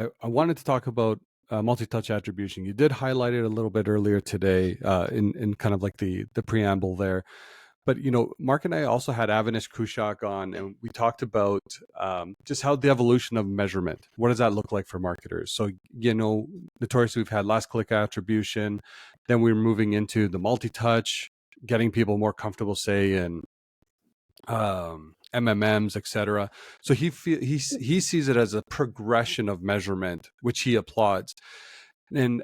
I wanted to talk about multi-touch attribution. You did highlight it a little bit earlier today in kind of like the preamble there. But, Mark and I also had Avinash Kushak on, and we talked about just how the evolution of measurement, what does that look like for marketers? So, notoriously, we've had last click attribution. Then we're moving into the multi-touch, getting people more comfortable, say, in MMMs, etc. So he sees it as a progression of measurement, which he applauds. And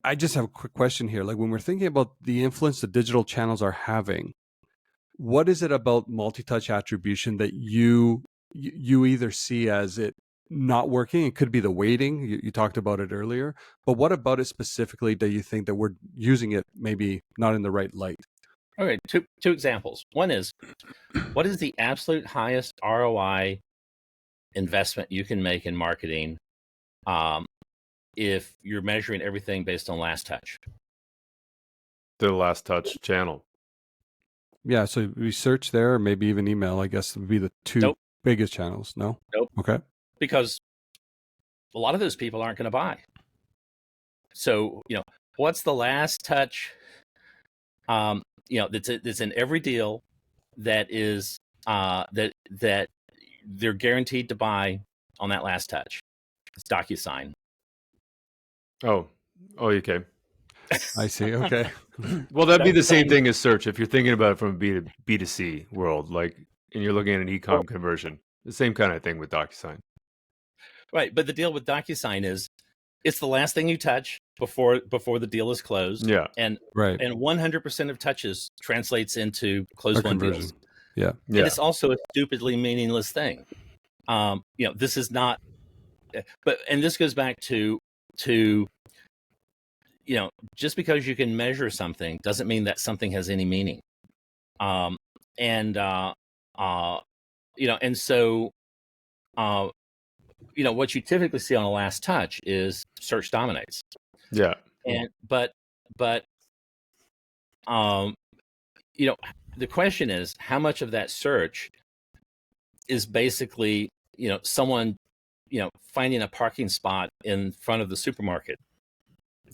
I just have a quick question here. Like when we're thinking about the influence the digital channels are having, what is it about multi-touch attribution that you either see as it not working? It could be the weighting. You talked about it earlier, but what about it specifically that you think that we're using it maybe not in the right light? Okay, two examples. One is, what is the absolute highest ROI investment you can make in marketing if you're measuring everything based on last touch? The last touch channel. Yeah, so research there, or maybe even email, I guess, would be the two biggest channels. No? Nope. Okay. Because a lot of those people aren't going to buy. So, what's the last touch, that's in every deal that is, that they're guaranteed to buy on that last touch? It's DocuSign. Oh, okay. I see. Okay. Well, that'd be the same thing as search. If you're thinking about it from a B2C world, like, and you're looking at an e-com conversion, the same kind of thing with DocuSign. Right. But the deal with DocuSign is it's the last thing you touch before the deal is closed. Yeah. And right. And 100% of touches translates into closed won deals. Yeah. And it's also a stupidly meaningless thing. This is not, and this goes back to, just because you can measure something doesn't mean that something has any meaning. And so, what you typically see on a last touch is search dominates. Yeah. And, but, the question is, how much of that search is basically, someone, finding a parking spot in front of the supermarket?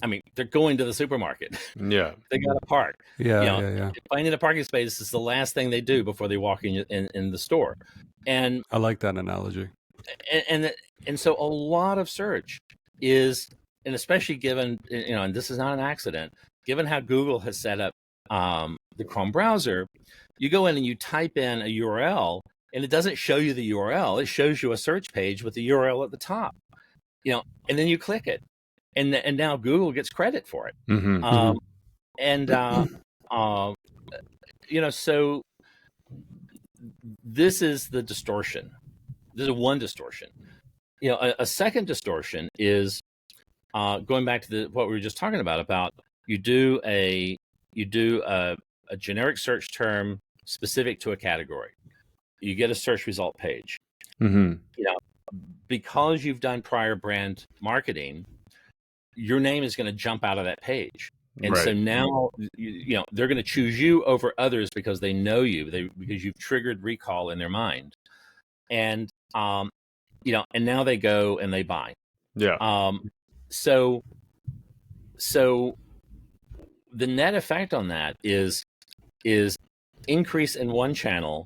I mean, they're going to the supermarket. Yeah. They got to park. Yeah. Finding a parking space is the last thing they do before they walk in the store. And I like that analogy. And so a lot of search is, and especially given, and this is not an accident, given how Google has set up the Chrome browser, you go in and you type in a URL, and it doesn't show you the URL. It shows you a search page with the URL at the top, and then you click it. And now Google gets credit for it. Mm-hmm. So this is the distortion. This is one distortion. A second distortion is going back to what we were just talking about you do a generic search term specific to a category. You get a search result page. Mm-hmm. Because you've done prior brand marketing, your name is going to jump out of that page. And so now, they're going to choose you over others because they know you, because you've triggered recall in their mind. And, and now they go and they buy. Yeah. So the net effect on that is increase in one channel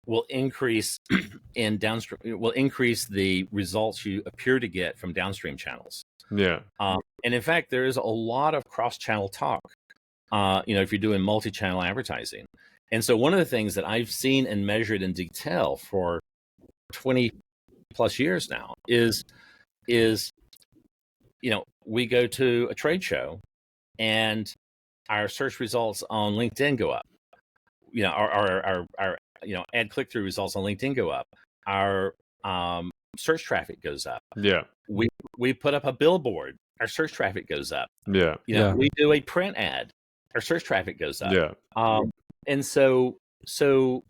will increase in downstream, will increase the results you appear to get from downstream channels. Yeah. And in fact, there is a lot of cross-channel talk, if you're doing multi-channel advertising. And so one of the things that I've seen and measured in detail for 20 plus years now is, we go to a trade show and our search results on LinkedIn go up. Our ad click-through results on LinkedIn go up. Our search traffic goes up. Yeah. We put up a billboard, our search traffic goes up. Yeah. We do a print ad, our search traffic goes up. Yeah. And so a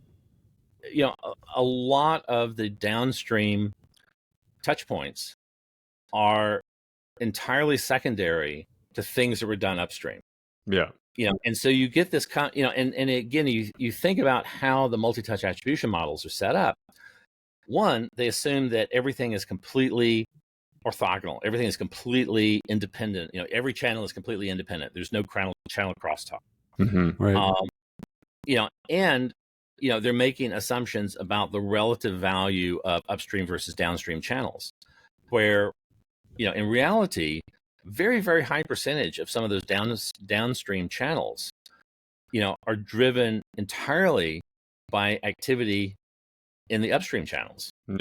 lot of the downstream touch points are entirely secondary to things that were done upstream. Yeah. And so you get this, and again, you think about how the multi-touch attribution models are set up. One, they assume that everything is completely orthogonal. Everything is completely independent. You know, every channel is completely independent. There's no channel crosstalk. Right. You know, and you know, they're making assumptions about the relative value of upstream versus downstream channels, where, you know, in reality, very, very high percentage of some of those downstream channels, you know, are driven entirely by activity in the upstream channels.